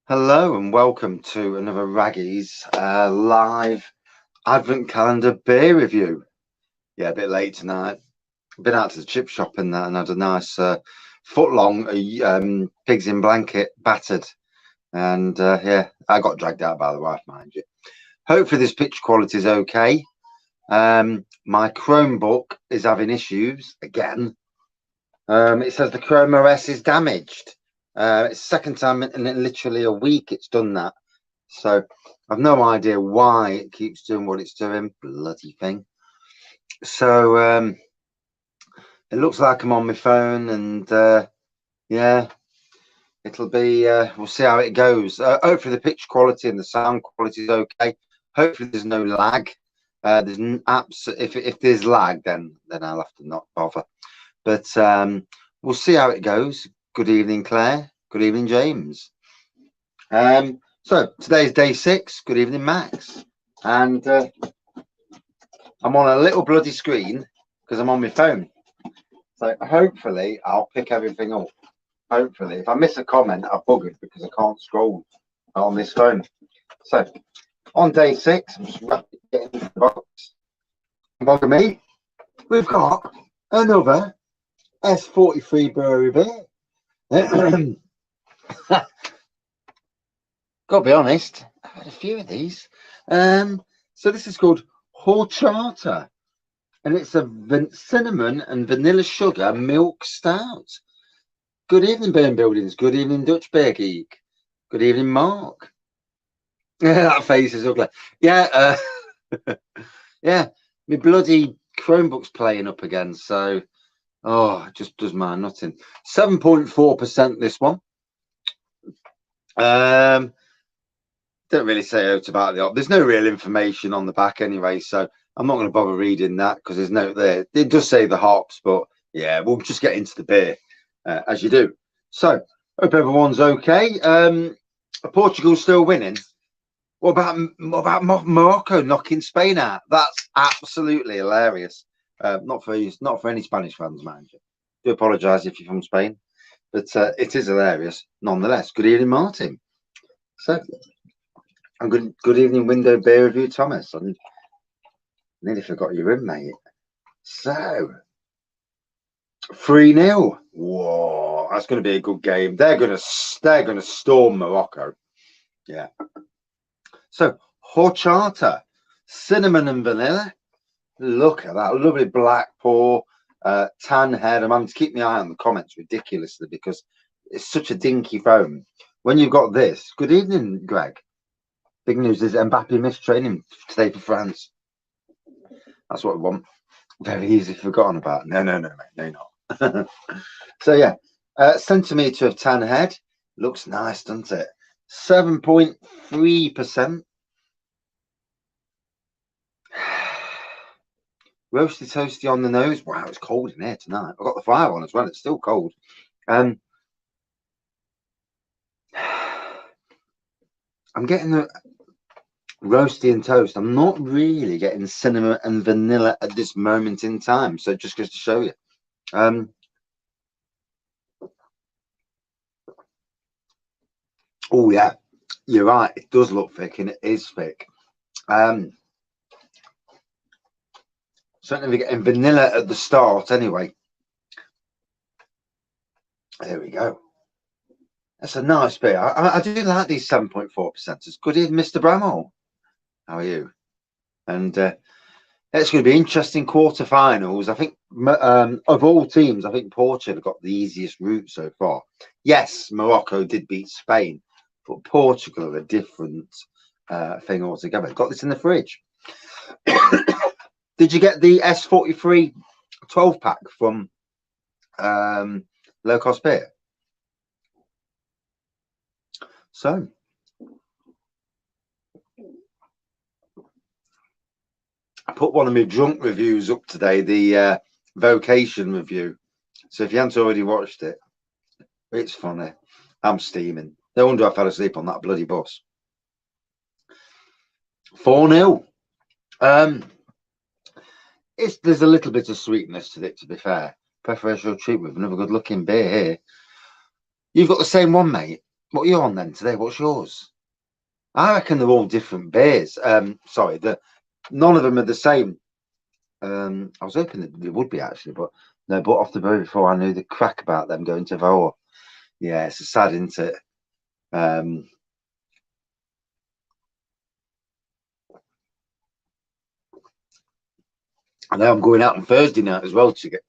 Hello and welcome to another Raggy's live Advent Calendar Beer review. Yeah, a bit late tonight. Been out to the chip shop and had a nice foot-long pigs in blanket battered. And yeah, I got dragged out by the wife, mind you. Hopefully this picture quality is okay. My Chromebook is having issues again. It says the Chrome OS is damaged. It's the second time in literally a week it's done that. So I've no idea why it keeps doing what it's doing. Bloody thing. So it looks like I'm on my phone, and yeah, it'll be we'll see how it goes. Hopefully the picture quality and the sound quality is okay. Hopefully there's no lag. There's if there's lag, then I'll have to not bother. But we'll see how it goes. Good evening, Claire. Good evening, James. So today's day 6. Good evening, Max. And I'm on a little bloody screen because I'm on my phone. So hopefully I'll pick everything up. Hopefully, if I miss a comment, I've buggered because I can't scroll on this phone. So on day 6, I'm just getting into the box. Bugger me. We've got another S43 Brewery beer. Gotta be honest, I've had a few of these. So this is called Horchata, and it's a cinnamon and vanilla sugar milk stout. Good evening, Burn Buildings. Good evening, Dutch Beer Geek. Good evening, Mark. Yeah, that face is ugly. Yeah, yeah, my bloody Chromebook's playing up again, so it just does my nothing. 7.4% this one. Don't really say out about the there's no real information on the back anyway, so I'm not going to bother reading that because there's no there. It does say the hops, but yeah, we'll just get into the beer as you do. So hope everyone's okay. Portugal's still winning. What about Morocco knocking Spain out? That's absolutely hilarious. Not for any Spanish fans, mind you. Do apologise if you're from Spain, but it is hilarious nonetheless. Good evening, Martin. So. And good evening, Window Beer Review, Thomas. I nearly forgot you're in, mate. So 3-0. Whoa, that's going to be a good game. They're going to storm Morocco. Yeah. So Horchata, cinnamon and vanilla. Look at that lovely black pour, tan head. I'm having to keep my eye on the comments ridiculously because it's such a dinky foam. When you've got this, good evening, Greg. Big news is Mbappe missed training today for France. That's what we want. Very easily forgotten about. No, mate. No, not. So, yeah. Centimetre of tan head. Looks nice, doesn't it? 7.3%. Roasty toasty on the nose. Wow, it's cold in here tonight. I've got the fire on as well. It's still cold. I'm getting the roasty and toast. I'm not really getting cinnamon and vanilla at this moment in time, so just goes to show you. Oh yeah, you're right, it does look thick and it is thick. Certainly we're getting vanilla at the start anyway. There we go. That's a nice beer. I do like these 7.4%. Good evening, Mr. Bramall. How are you? And it's going to be interesting quarterfinals. I think of all teams, I think Portugal got the easiest route so far. Yes, Morocco did beat Spain, but Portugal are a different thing altogether. Got this in the fridge. Did you get the S43 12-pack from LowCostbeer? So I put one of my drunk reviews up today, the vocation review. So if you haven't already watched it, it's funny. I'm steaming. No wonder I fell asleep on that bloody bus. 4-0. There's a little bit of sweetness to it, to be fair. Preferential treat with another good looking beer here. You've got the same one, mate. What are you on then today? What's yours? I reckon they're all different beers. Sorry, none of them are the same. I was hoping that they would be actually, but no, bought off the brewery before I knew the crack about them going to Voa. Yeah, it's sad, isn't it? I know I'm going out on Thursday night as well to get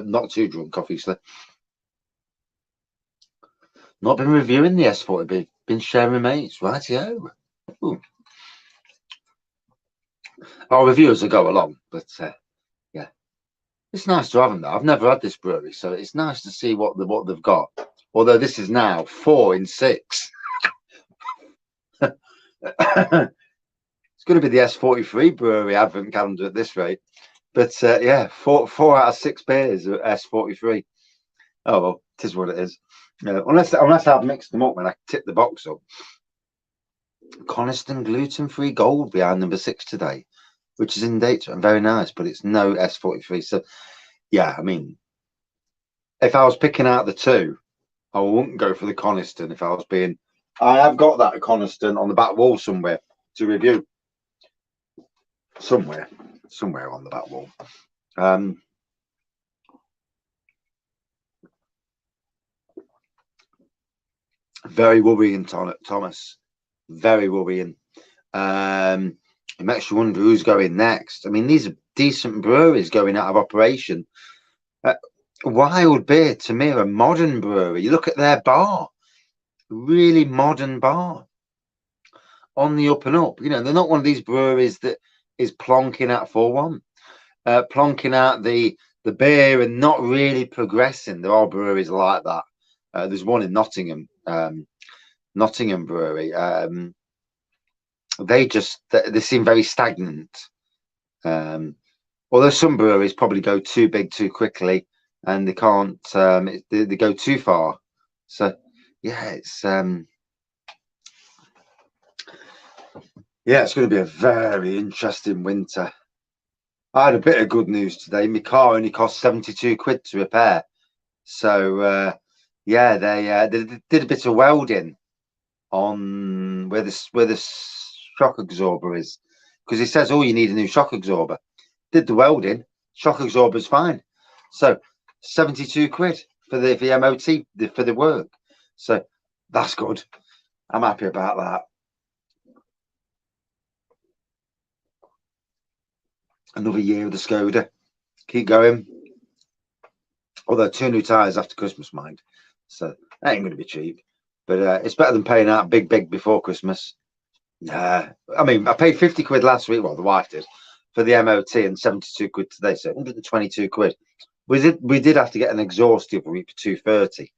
not too drunk, obviously. Not been reviewing the S40, been sharing with mates. Rightio. Ooh. I'll review as I go along, but yeah, it's nice to have them though. I've never had this brewery, so it's nice to see what they've got. Although this is now 4 in 6. It's going to be the S43 Brewery Advent Calendar at this rate. But yeah, four out of 6 beers are S43. Oh well, it is what it is. Unless I've mixed them up when I tip the box up. Coniston gluten-free gold behind number 6 today, which is in date and very nice, but it's no S43. So yeah, I mean, if I was picking out the two, I wouldn't go for the Coniston if I was being. I have got that Coniston on the back wall somewhere to review. Somewhere on the back wall. Very worrying, Thomas. Very worrying. It makes you wonder who's going next. I mean, these are decent breweries going out of operation. Wild Beer, to me, are a modern brewery. You look at their bar, really modern bar, on the up and up. You know, they're not one of these breweries that is plonking out 4-1, plonking out the beer and not really progressing. There are breweries like that. There's one in Nottingham, Nottingham Brewery. They seem very stagnant. Although some breweries probably go too big too quickly, and they can't. They go too far. So yeah, it's going to be a very interesting winter. I had a bit of good news today. My car only cost 72 quid to repair. So yeah, they did a bit of welding on where the shock absorber is, because he says, "Oh, you need a new shock absorber." Did the welding, shock absorber's fine. So 72 quid for the MOT for the work. So that's good. I'm happy about that. Another year of the Skoda. Keep going. Although 2 new tyres after Christmas, mind. So that ain't going to be cheap. But it's better than paying out big before Christmas. Yeah. I mean, I paid 50 quid last week. Well, the wife did. For the MOT and 72 quid today. So 122 quid. We did have to get an exhaust the other week for 230.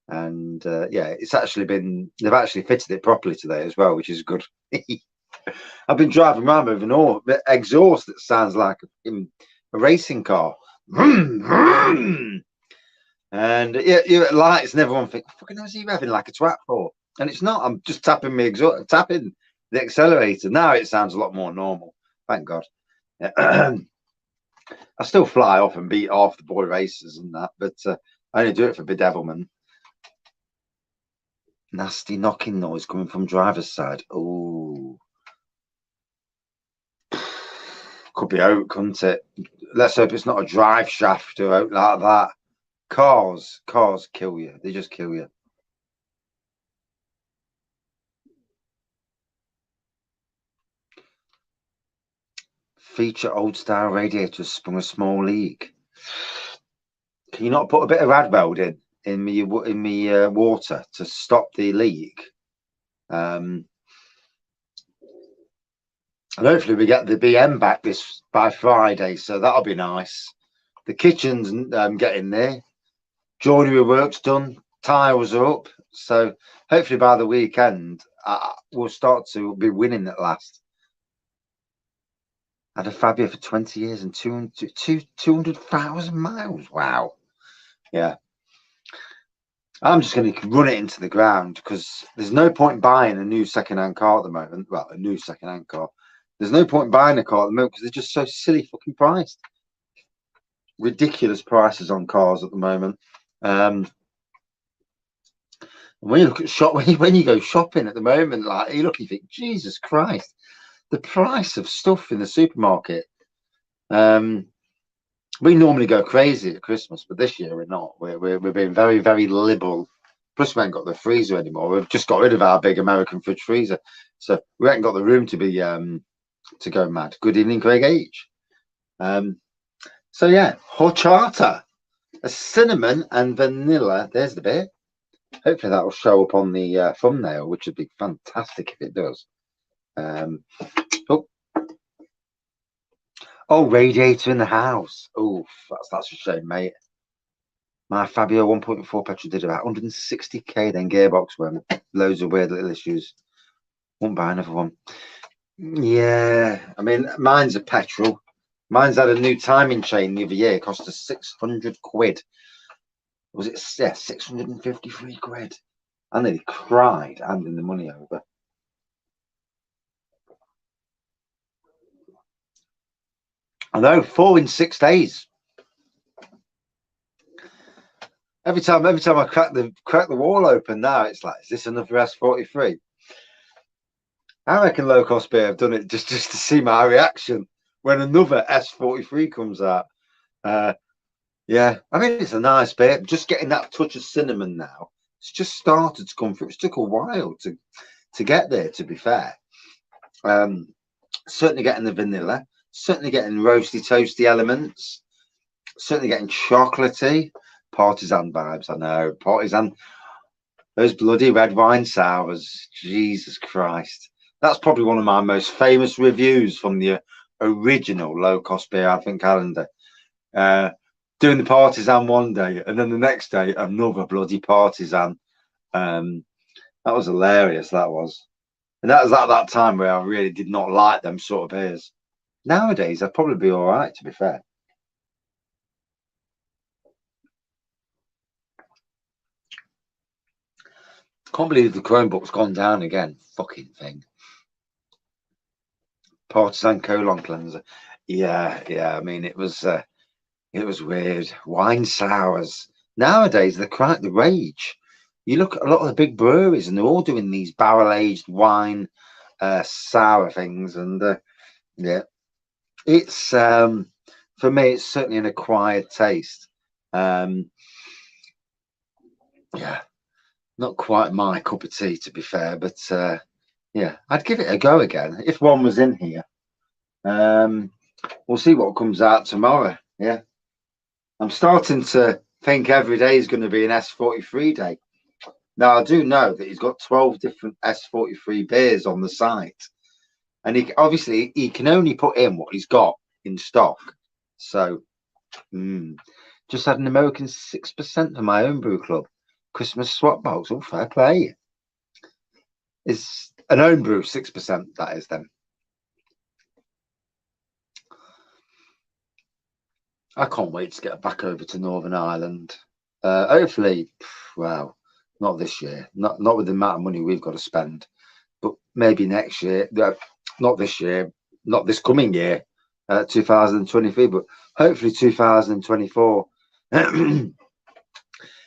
And yeah, they've actually fitted it properly today as well, which is good. I've been driving around with an exhaust that sounds like a racing car. And yeah, you're at lights and everyone think, fucking how's he revving like a twat for? And it's not. I'm just tapping tapping the accelerator. Now it sounds a lot more normal. Thank God. I still fly off and beat off the boy racers and that, but I only do it for bedevilment. Nasty knocking noise coming from driver's side. Oh, could be out, couldn't it? Let's hope it's not a drive shaft or out like that. Cars kill you. They just kill you. Feature old style radiators sprung a small leak. Can you not put a bit of Radweld in me water to stop the leak? And hopefully we get the BM back by Friday, so that'll be nice. The kitchen's getting there. Joinery work's done. Tiles are up. So hopefully by the weekend we'll start to be winning at last. Had a Fabia for 20 years and 200,000 miles. Wow. Yeah. I'm just going to run it into the ground because there's no point buying a new second-hand car at the moment. Well, a new second-hand car. There's no point buying a car at the moment because they're just so silly fucking priced. Ridiculous prices on cars at the moment. When you look at shop, when you go shopping at the moment, like you look, you think, Jesus Christ, the price of stuff in the supermarket. We normally go crazy at Christmas, but this year we're not. We're being very, very liberal. Plus, we haven't got the freezer anymore. We've just got rid of our big American fridge freezer, so we haven't got the room to be to go mad. Good evening, Craig H. So yeah, horchata, a cinnamon and vanilla. There's the beer. Hopefully that will show up on the thumbnail, which would be fantastic if it does. Oh, radiator in the house. Oh, that's a shame, mate. My Fabio 1.4 petrol did about 160k, then gearbox went. Loads of weird little issues. Won't buy another one. Yeah, I mean, mine's a petrol. Mine's had a new timing chain the other year. It cost us 600 quid. Was it? Yeah, 653 quid. I nearly cried handing the money over. I know, 4 in 6 days. Every time I crack the wall open now, it's like, is this another S43? I reckon LowCostbeer have done it just to see my reaction when another S43 comes out. Yeah, I mean, it's a nice beer. Just getting that touch of cinnamon now. It's just started to come through. It took a while to get there, to be fair. Certainly getting the vanilla. Certainly getting roasty, toasty elements. Certainly getting chocolatey. Partisan vibes, I know. Partisan. Those bloody red wine sours. Jesus Christ. That's probably one of my most famous reviews from the original LowCostbeer Advent Calendar. Doing the Partisan one day, and then the next day, another bloody Partisan. That was hilarious, that was. And that was at that time where I really did not like them sort of beers. Nowadays, I'd probably be all right, to be fair. Can't believe the Chromebook's gone down again. Fucking thing. Partisan colon cleanser. Yeah. I mean, it was weird. Wine sours. Nowadays, they're quite the rage. You look at a lot of the big breweries, and they're all doing these barrel-aged wine sour things, and yeah, it's for me, it's certainly an acquired taste. Yeah, not quite my cup of tea, to be fair, but yeah, I'd give it a go again if one was in here. We'll see what comes out tomorrow. Yeah, I'm starting to think every day is going to be an S43 day. Now, I do know that he's got 12 different S43 beers on the site, and he can only put in what he's got in stock. So, just had an American 6% for my own brew club Christmas swap box. Oh, fair play. Is an own brew 6%? That is then. I can't wait to get back over to Northern Ireland. Hopefully, well, not this year. Not with the amount of money we've got to spend, but maybe next year. Not this year. Not this coming year, 2023, but hopefully 2024.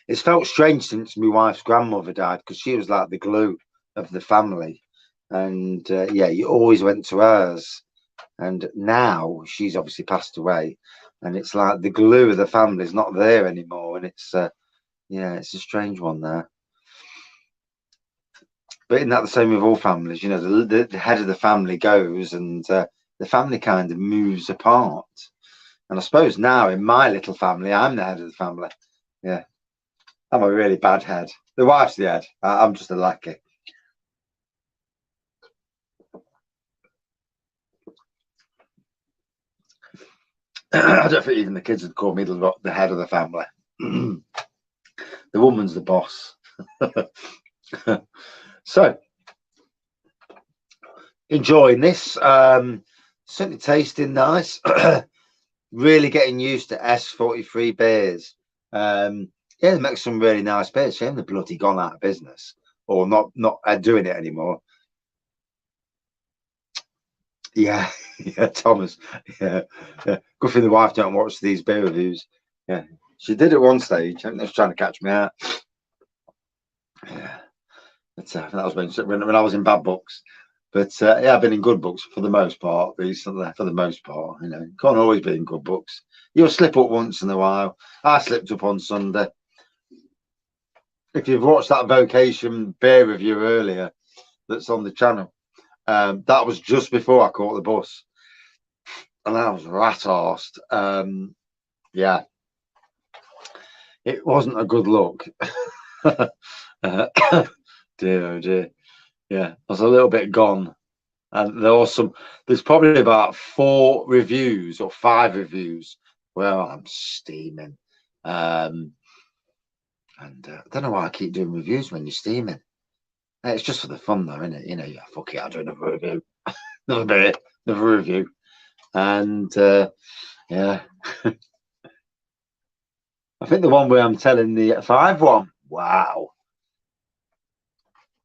It's felt strange since my wife's grandmother died, because she was like the glue of the family, and yeah, you always went to hers. And now she's obviously passed away, and it's like the glue of the family is not there anymore, and it's yeah, it's a strange one there. But isn't that the same with all families? You know, the head of the family goes, and the family kind of moves apart. And I suppose now in my little family, I'm the head of the family. Yeah, I'm a really bad head. The wife's the head. I'm just a lackey. I don't think even the kids would call me the head of the family. The woman's the boss. So, enjoying this. Certainly tasting nice. Really getting used to S43 beers. Yeah, they make some really nice beers. Shame they're bloody gone out of business, or not doing it anymore. Yeah, yeah, Thomas. Yeah. Good thing the wife don't watch these beer reviews. Yeah, she did at one stage. I think they was trying to catch me out. Yeah. But that was when I was in bad books. But yeah, I've been in good books for the most part recently. For the most part, can't always be in good books. You'll slip up once in a while. I slipped up on Sunday. If you've watched that Vocation beer review earlier, that's on the channel, that was just before I caught the bus, and I was rat-arsed. Yeah, it wasn't a good look. Dear, oh dear. Yeah, I was a little bit gone. And there's probably about 4 reviews or 5 reviews where I'm steaming. And I don't know why I keep doing reviews when you're steaming. It's just for the fun, though, isn't it? Yeah, fuck it, I'll do another review. Another bit, another review. And yeah. I think the one where I'm telling the 5-1. Wow.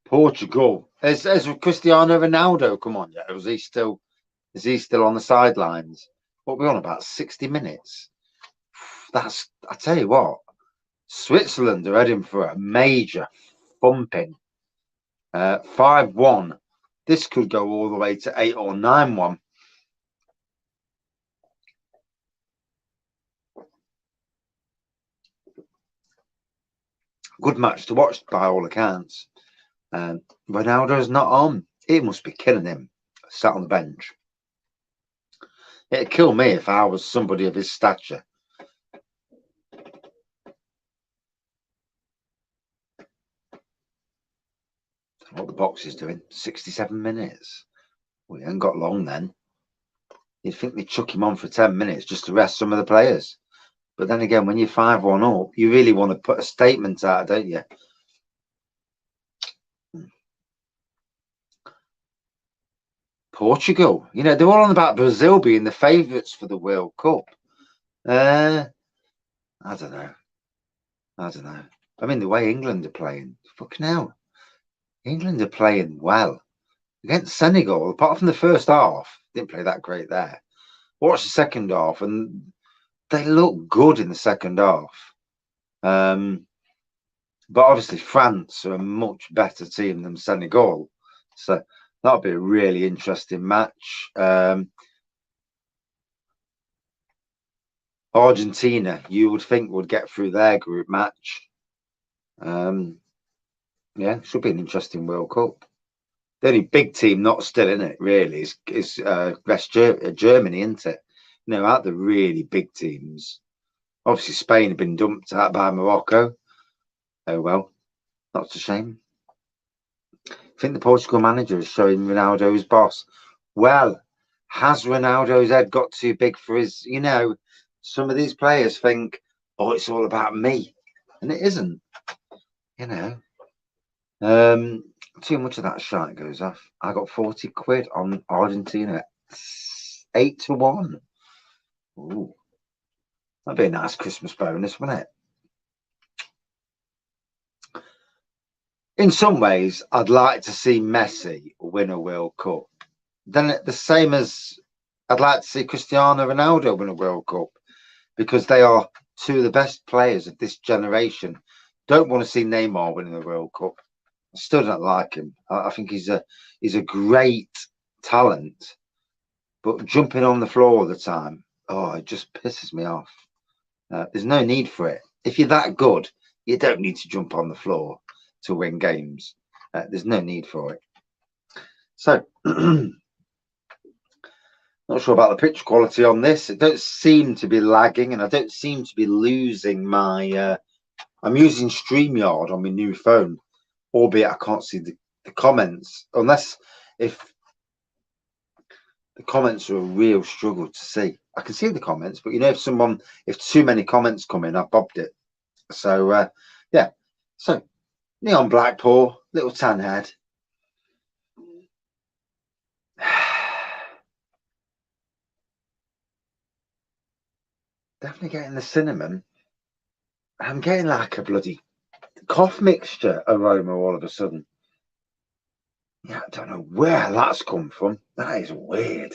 Portugal. Has Cristiano Ronaldo come on yet? Or is he still on the sidelines? What we're on about 60 minutes. I tell you what, Switzerland are heading for a major thumping. 5-1. This could go all the way to 8 or 9-1. Good match to watch by all accounts. Ronaldo's not on. It must be killing him. Sat on the bench. It'd kill me if I was somebody of his stature. What the box is doing? 67 minutes. We ain't got long then. You'd think they'd chuck him on for 10 minutes just to rest some of the players. But then again, when you're 5-1 up, you really want to put a statement out, don't you? Portugal. They're all on about Brazil being the favourites for the World Cup. I don't know. I mean, the way England are playing, fucking hell. England are playing well. Against Senegal, apart from the first half, didn't play that great there. Watch the second half, and they look good in the second half. But obviously, France are a much better team than Senegal. So that'll be a really interesting match. Argentina, you would think, would get through their group match. Yeah, should be an interesting World Cup. The only big team not still in it, really, is Germany, isn't it? Out the really big teams. Obviously, Spain have been dumped out by Morocco. Oh, well, that's a shame. I think the Portugal manager is showing Ronaldo's boss. Well, has Ronaldo's head got too big for his, some of these players think, oh, it's all about me. And it isn't, Too much of that shite goes off. I got 40 quid on Argentina. 8-1. Ooh. That'd be a nice Christmas bonus, wouldn't it? In some ways, I'd like to see Messi win a World Cup. Then the same as I'd like to see Cristiano Ronaldo win a World Cup, because they are 2 of the best players of this generation. Don't want to see Neymar winning the World Cup. I still don't like him. I think he's a great talent, but jumping on the floor all the time, it just pisses me off. There's no need for it. If you're that good, you don't need to jump on the floor to win games. There's no need for it. So, not sure about the pitch quality on this. It don't seem to be lagging, and I don't seem to be losing my. I'm using StreamYard on my new phone, albeit I can't see the comments, unless if the comments are a real struggle to see. I can see the comments, but if too many comments come in, I bobbed it. So yeah. So neon black paw, little tan head. Definitely getting the cinnamon. I'm getting like a bloody cough mixture aroma all of a sudden. Yeah, I don't know where that's come from. That is weird.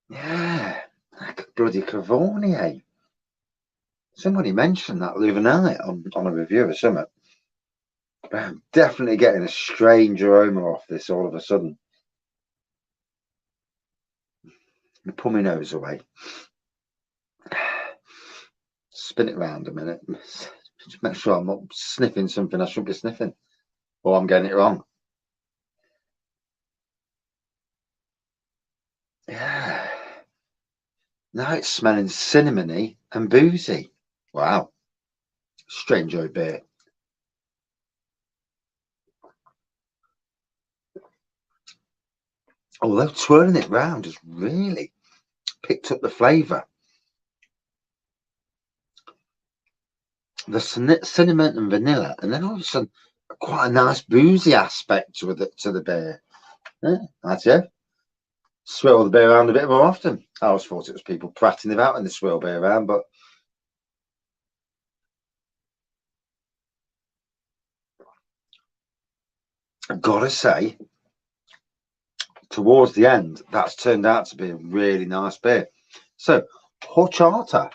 Yeah, like a bloody Cavornier. Somebody mentioned that the other night on a review or something. I'm definitely getting a strange aroma off this all of a sudden. I pull my nose away. Spin it round a minute. Just make sure I'm not sniffing something I shouldn't be sniffing, or I'm getting it wrong. Yeah. Now it's smelling cinnamony and boozy. Wow. Strange old beer. Although twirling it round has really picked up the flavour. The cinnamon and vanilla, and then all of a sudden, quite a nice boozy aspect to the beer. Yeah, that's it. Swirl the beer around a bit more often. I always thought it was people prattling about when they swirl beer around, but I've got to say, towards the end, that's turned out to be a really nice beer. So, Horchata,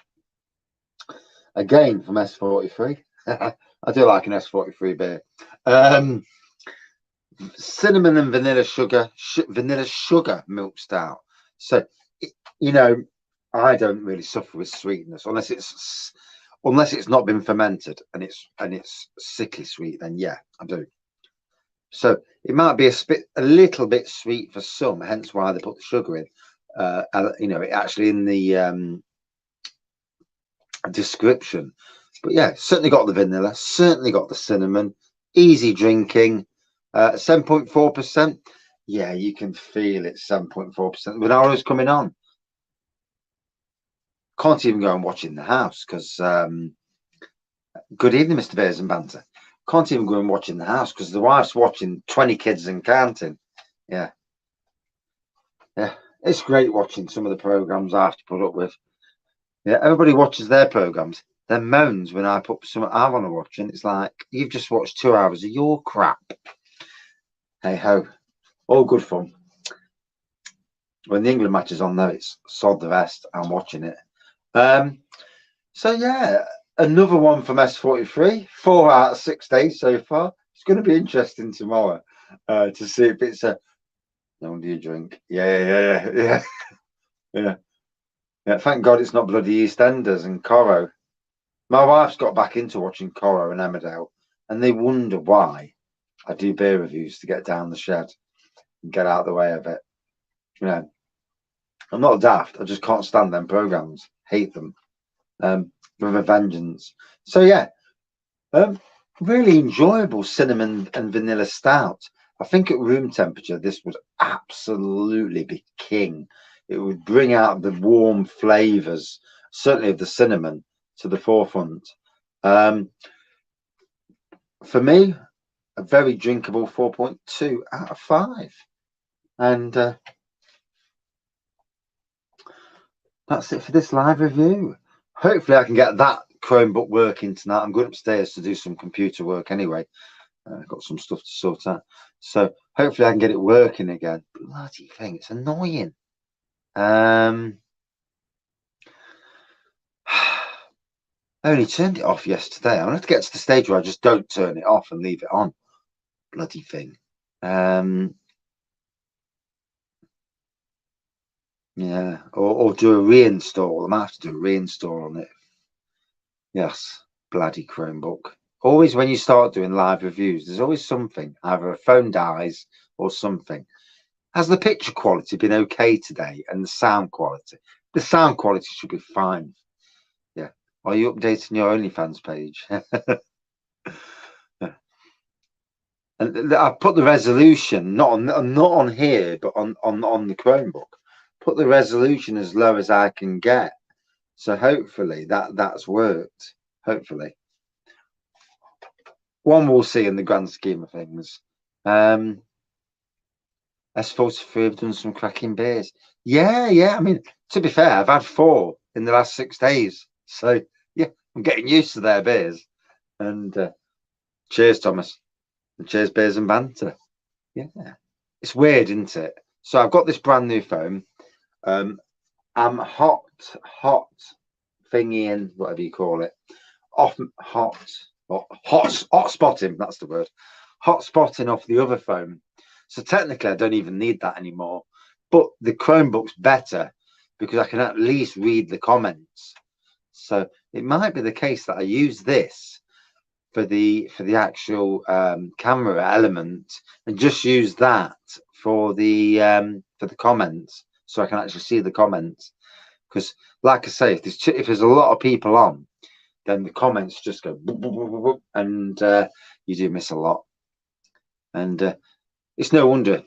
again from S43. I do like an S43 beer. Cinnamon and vanilla sugar milk stout. So, you know, I don't really suffer with sweetness unless it's not been fermented and it's sickly sweet. Then yeah, I do. So it might be a little bit sweet for some, hence why they put the sugar in. It actually in the description. But yeah, certainly got the vanilla, certainly got the cinnamon, easy drinking, 7.4%. Yeah, you can feel it, 7.4%. When I was coming on, can't even go and watch In the House because, good evening, Mr. Bears and Banter. Can't even go and watch In the House because the wife's watching 20 Kids and Counting. Yeah. Yeah. It's great watching some of the programs I have to put up with. Yeah, everybody watches their programs. Then moans when I put something I want to watch, and it's like you've just watched 2 hours of your crap. Hey ho, all good fun. When the England match is on, though, it's sod the rest. I'm watching it. So yeah, another one from S43. 4 out of 6 days so far. It's going to be interesting tomorrow to see if it's a. No wonder you drink. Yeah. Yeah. Thank God it's not bloody EastEnders and Corro. My wife's got back into watching Corro and Emmerdale, and they wonder why I do beer reviews to get down the shed and get out of the way of it. You know, I'm not daft. I just can't stand them programs. Hate them with a vengeance. So yeah, really enjoyable cinnamon and vanilla stout. I think at room temperature, this would absolutely be king. It would bring out the warm flavours, certainly of the cinnamon, to the forefront. For me, a very drinkable 4.2 out of 5. And that's it for this live review. Hopefully I can get that Chromebook working tonight. I'm going upstairs to do some computer work anyway. I've got some stuff to sort out. So hopefully I can get it working again. Bloody thing, it's annoying. I only turned it off yesterday. I'm going to have to get to the stage where I just don't turn it off and leave it on. Bloody thing. Yeah, or do a reinstall. I might have to do a reinstall on it. Yes, bloody Chromebook. Always when you start doing live reviews, there's always something. Either a phone dies or something. Has the picture quality been okay today? And the sound quality? The sound quality should be fine. Yeah. Are you updating your OnlyFans page? And I put the resolution not on here, but on the Chromebook. Put the resolution as low as I can get. So hopefully that's worked. Hopefully. One we'll see in the grand scheme of things. S43 have done some cracking beers. Yeah. I mean, to be fair, I've had 4 in the last 6 days. So yeah, I'm getting used to their beers. And cheers, Thomas. And cheers, beers and banter. Yeah. It's weird, isn't it? So I've got this brand new phone. I'm hot thingy in, whatever you call it. Off hot. or hot spotting, that's the word, hot spotting off the other phone. So technically, I don't even need that anymore. But the Chromebook's better because I can at least read the comments. So it might be the case that I use this for the actual camera element and just use that for the comments, so I can actually see the comments. Because, like I say, if there's a lot of people on, then the comments just go boop, boop, boop, boop, and you do miss a lot. And it's no wonder.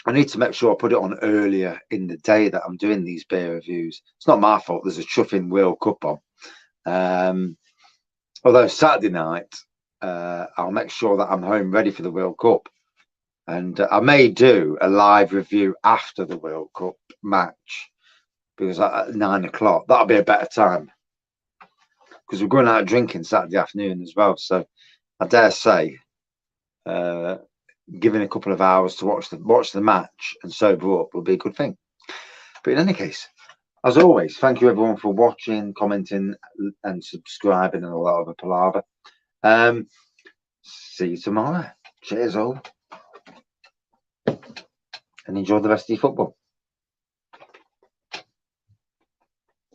I need to make sure I put it on earlier in the day that I'm doing these beer reviews. It's not my fault. There's a chuffing World Cup on. Although Saturday night, I'll make sure that I'm home ready for the World Cup. And I may do a live review after the World Cup match, because at 9 o'clock, that'll be a better time. Because we're going out drinking Saturday afternoon as well. So I dare say, giving a couple of hours to watch the match and sober up will be a good thing. But in any case, as always, thank you everyone for watching, commenting, and subscribing, and a lot of a palaver. See you tomorrow. Cheers all, and enjoy the rest of your football.